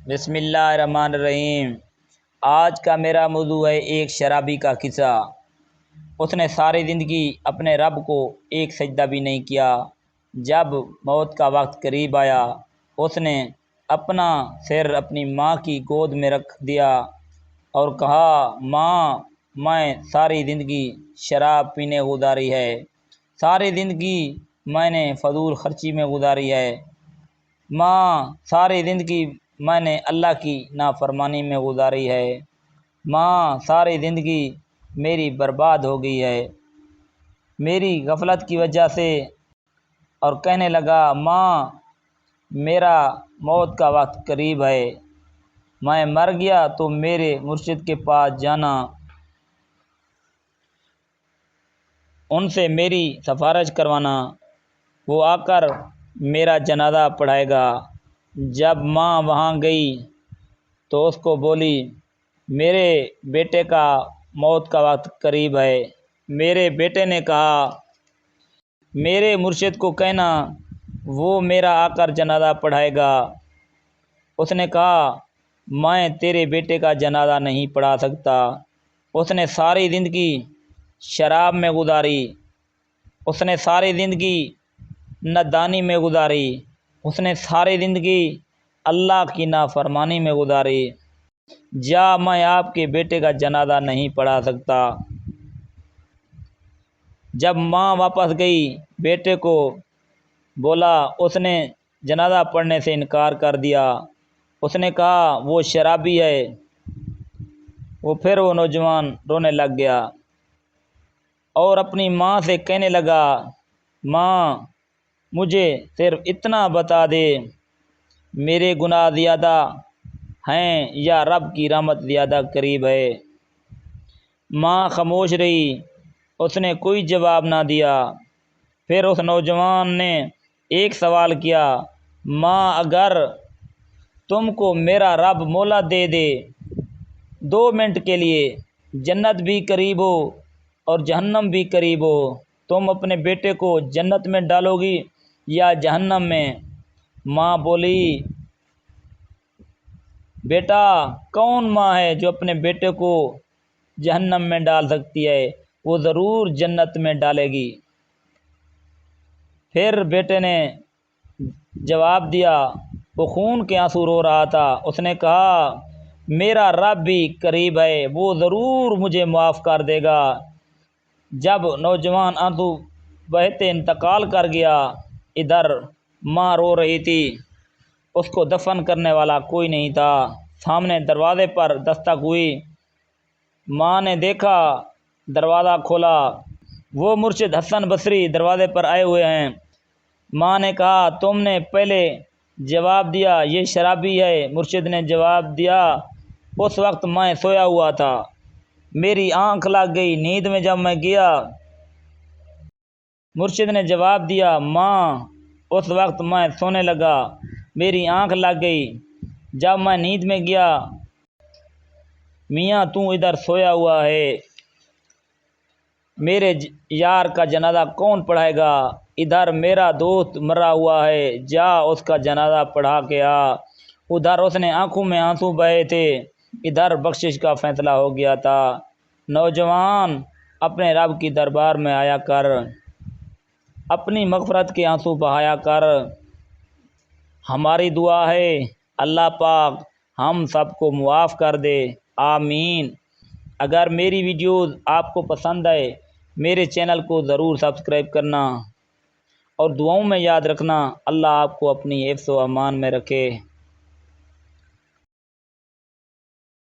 بسم اللہ الرحمن الرحیم۔ آج کا میرا موضوع ہے ایک شرابی کا قصہ۔ اس نے ساری زندگی اپنے رب کو ایک سجدہ بھی نہیں کیا۔ جب موت کا وقت قریب آیا اس نے اپنا سر اپنی ماں کی گود میں رکھ دیا اور کہا، ماں، میں ساری زندگی شراب پینے گزاری ہے، ساری زندگی میں نے فضول خرچی میں گزاری ہے، ماں، ساری زندگی میں نے اللہ کی نافرمانی میں گزاری ہے، ماں، ساری زندگی میری برباد ہو گئی ہے میری غفلت کی وجہ سے۔ اور کہنے لگا، ماں، میرا موت کا وقت قریب ہے، میں مر گیا تو میرے مرشد کے پاس جانا، ان سے میری سفارش کروانا، وہ آ کر میرا جنازہ پڑھائے گا۔ جب ماں وہاں گئی تو اس کو بولی، میرے بیٹے کا موت کا وقت قریب ہے۔ میرے بیٹے نے کہا، میرے مرشد کو کہنا وہ میرا آ کر جنازہ پڑھائے گا۔ اس نے کہا، میں تیرے بیٹے کا جنازہ نہیں پڑھا سکتا، اس نے ساری زندگی شراب میں گزاری، اس نے ساری زندگی نادانی میں گزاری، اس نے ساری زندگی اللہ کی نافرمانی میں گزاری، جا، میں آپ کے بیٹے کا جنازہ نہیں پڑھا سکتا۔ جب ماں واپس گئی بیٹے کو بولا، اس نے جنازہ پڑھنے سے انکار کر دیا۔ اس نے کہا، وہ شرابی ہے۔ وہ نوجوان رونے لگ گیا اور اپنی ماں سے کہنے لگا، ماں، مجھے صرف اتنا بتا دے، میرے گناہ زیادہ ہیں یا رب کی رحمت زیادہ قریب ہے؟ ماں خاموش رہی، اس نے کوئی جواب نہ دیا۔ پھر اس نوجوان نے ایک سوال کیا، ماں، اگر تم کو میرا رب مہلت دے دے 2 منٹ کے لیے، جنت بھی قریب ہو اور جہنم بھی قریب ہو، تم اپنے بیٹے کو جنت میں ڈالو گی یا جہنم میں؟ ماں بولی، بیٹا، کون ماں ہے جو اپنے بیٹے کو جہنم میں ڈال سکتی ہے؟ وہ ضرور جنت میں ڈالے گی۔ پھر بیٹے نے جواب دیا، وہ خون کے آنسو رو رہا تھا۔ اس نے کہا، میرا رب بھی قریب ہے، وہ ضرور مجھے معاف کر دے گا۔ جب نوجوان آنسو بہتے انتقال کر گیا، ادھر ماں رو رہی تھی، اس کو دفن کرنے والا کوئی نہیں تھا۔ سامنے دروازے پر دستک ہوئی، ماں نے دیکھا، دروازہ کھولا، وہ مرشد حسن بصری دروازے پر آئے ہوئے ہیں۔ ماں نے کہا، تم نے پہلے جواب دیا یہ شرابی ہے۔ مرشد نے جواب دیا، اس وقت میں سویا ہوا تھا، میری آنکھ لگ گئی نیند میں جب میں گیا۔ مرشد نے جواب دیا، ماں، اس وقت میں سونے لگا، میری آنکھ لگ گئی جب میں نیند میں گیا۔ میاں، تو ادھر سویا ہوا ہے، میرے یار کا جنازہ کون پڑھائے گا؟ ادھر میرا دوست مرا ہوا ہے، جا اس کا جنازہ پڑھا کے آ۔ ادھر اس نے آنکھوں میں آنسو بہے تھے، ادھر بخشش کا فیصلہ ہو گیا تھا۔ نوجوان، اپنے رب کی دربار میں آیا کر، اپنی مغفرت کے آنسو بہایا کر۔ ہماری دعا ہے اللہ پاک ہم سب کو معاف کر دے، آمین۔ اگر میری ویڈیوز آپ کو پسند آئے میرے چینل کو ضرور سبسکرائب کرنا اور دعاؤں میں یاد رکھنا۔ اللہ آپ کو اپنی حفظ و امان میں رکھے۔